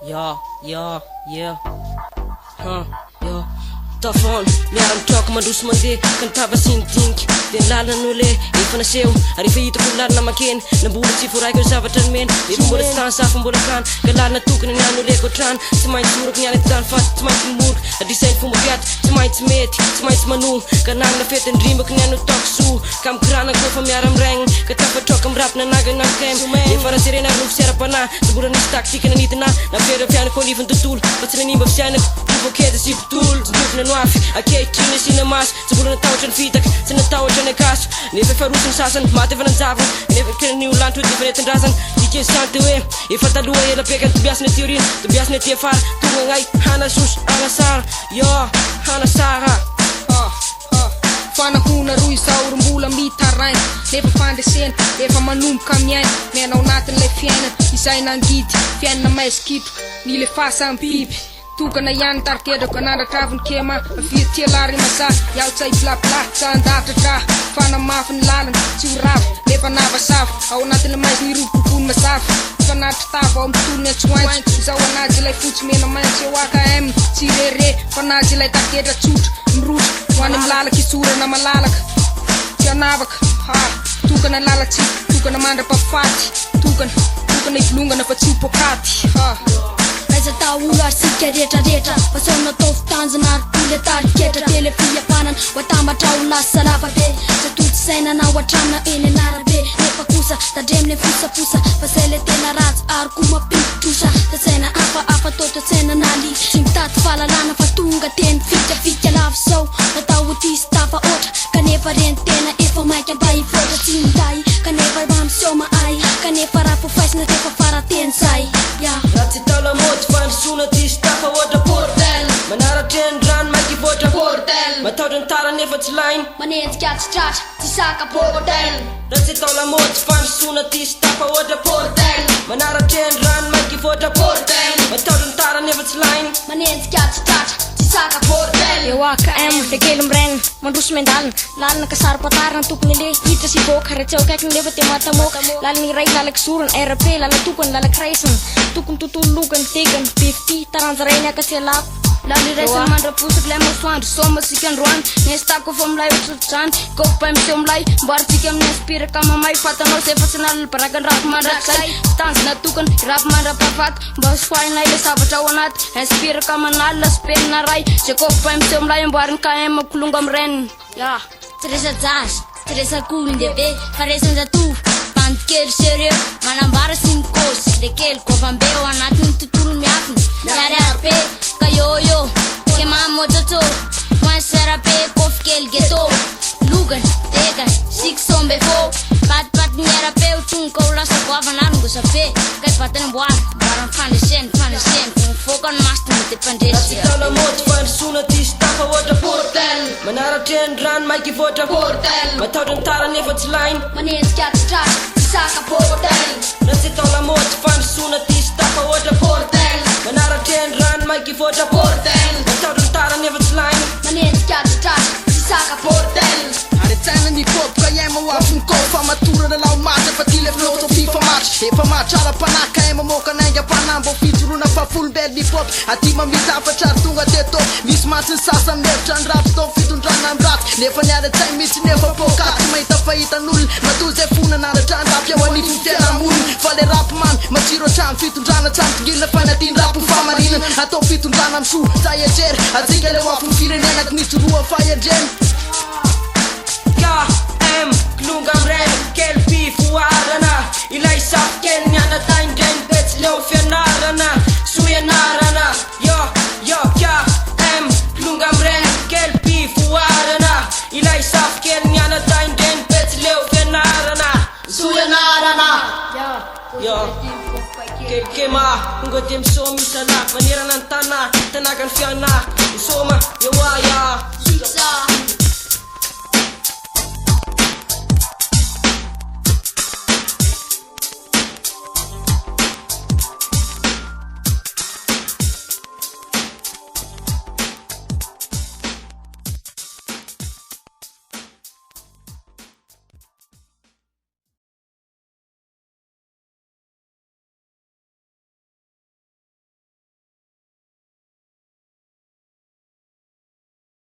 Yeah. Tafon, miaran-trako mandroso mandeha ka nitava sinidiniky dia nilalan'olo efa naseho ary efa hitako ny lalana makeny na mbola tsy voaraiko ny zavatra nomena efa mbola tsy tany safa mbola kany ka lalana tokony ny an'olo ekotrano tsy maintsy morako ny any tany faty tsy maintsy mimoroka adrisainy fomba piaty tsy maintsy mety tsy maintsy manoha ka nanana fety ndrimbako ny ano taoko soa ka mikirana kofa miara amiraigny ka tafatroka mirapina nagana KEMA efa raserena ary nofo siara-panahy tsy mbola nisy taktika nanitana nampera fianako anivony tontolo fa tsy nanimba fiainako vokeza sy tontolo tsy dofina no afy akehitriny asina maso tsy mbola natahotra ny fitaka tsy natahotra ny akaso nefa efa rosy ny sasany maty efa nanjavana nefa kiran'io lantro efa netindrazana dikesante hoe efa taloha ela beka ny tombiasiny teorina tombiasiny aty afara tonga gnay hanasosy anasara hanasara fanahona roy saorombola mitaraina nefa fandresena efa manomboka miaina miainao natin'ilay fiainana izay nangidy fiainana maizikitroka ny le fahasambibiby tokana ihany tarikedrako anandratraviny KEMA Lalan'iraisana iaho tsy hay blabla tsy andafitra fanamafy ny lalana tsy ho ravo nefa navasavo ao anatin'le maizy ny robokompony mazava fa natritava ao mitolony antsoaintso izao anazy ilay fotsy mena maintso eo KEMA tsy rere fa nazy ilay tariketra tsotra mirotra ho any milalaka isorana malalaka tsy anavaka tokana lalatsika tokana mandra-pahafaty tokana ivolongana fa tsy ho pokaty Aiza taolo arsika rehetrarehetra Pasao natao fitanjana ary tole tariketra Telefiapanana watambatra ho lasa lavabe Satoty sainana watramina eny anarabe Nefa kosa tadreminy fosafosa Pasay le tena ratsy ary ko mampimpitrosa Tasaina afa tota saina nali Tsy mitady fahalalana fa tonga teny fikafika lavasao Natao ho tisy tafa otra Kanefa reny tena efa maika mba hivoatra Tsy minday kanefa mamsoma ay Kanefa rapofaisina tefa farateny zay Ratsy tala moty fandrosona tisy tafa ohatra bordel Manaratreny rano maiky voatra bordel Matahotra ny tara nefa tsy lainy Manenjika tsy tratra tsy saka bordel Ratsy tala moty fandrosona tisy tafa ohatra bordel Manaratreny rano maiky voatra bordel Matahotra ny tara nefa tsy lainy Manenjika tsy tratra tsy saka bordel Eo KEMA le kely miregna mandroso mendalina lalana ka saro-patarina tokony le hitra sy boka raha tsy ao akaikiny nefa te matamoka lalana iray lalaka sorana RP lalana tokony lalakiraisana tokony tontolo lokany tegany befty taranja ray ny akatsy alako Lalan'iraisana mandraposaka lay masoandro soma sika androany nesy tako fa milay otsotrany kofa miseho milay mboaritsika amin'ny aspiraka mamay fatanao zay fa tsy nalalabaraka ny rapo mandrakizay tanjona tokony rapo mandra-pahafaty mba soaina ile zavatra ao anaty inspiraka manalina sy penina ray zay kofa miseho milay amboariny KEMA kolonga amireniny Tsy resa jazy tsy resa kolo ndehibe fa resan-jatovo Bandikely sérieux manambara sy mikôsy le kely kofambe ao anatin'ny tontolo miafina Miary arpe ka yo KEMA Môtsatsô Moansy arape kofy kely ghetto Logany tegany siksombe fô Patipaty ny arape ho tonga ka ho lasa goavana ary ngosabe Ka vatany mboary mboarany fandreseny Foka ny masina mety mpandresy Tala moty fandrosona tisy tafa ohatra bordel Manaratreny rano maiky voatra bordel Matahotra ny tara nefa tsy lainy Manenjika tsy tratra tsy saka bordel Ratsy tala moty fandrosona tisy tafa ohatra bordel Manaratreny rano maiky voatra bordel Matahotra ny tara nefa tsy lainy Manenjika tsy tratra tsy saka bordel Aretsaina ny pop KEMA ho afiny kofa matorana lao matra fa ty le filosofia fa matry efa matrara pana KEMA moka nainga panambo fijorona fa fulbel ny pop aty mamitafatra ary tonga teto misy matsy ny sasany mevitra ny rapo tao fitondrana amin'ny rapo nefa ny aretsainy mitsy nefa pokaty mahita fahitan'olona matoy zay fona naratra ny rapo eo anivony fiarahamonina fa le rapo mamy matsiro hatramy fitondrana tsamy tingilina fa naty ny rapo famarinana atao fitondrana amin'ny soa zay ejery atsika le ho afiny firenena ty nitsoroa fahendreny KEMA klonga amreny kely fivoarana ilay safy kely ny anataindreny betsy leo fianarana soianarana KEMA klonga amreny kely fivoarana ilay safy kely ny anataindreny betsy leo fianarana soianarana KEMA tonga dia misoma isala manerana ny tanà tanaka ny fianà misoma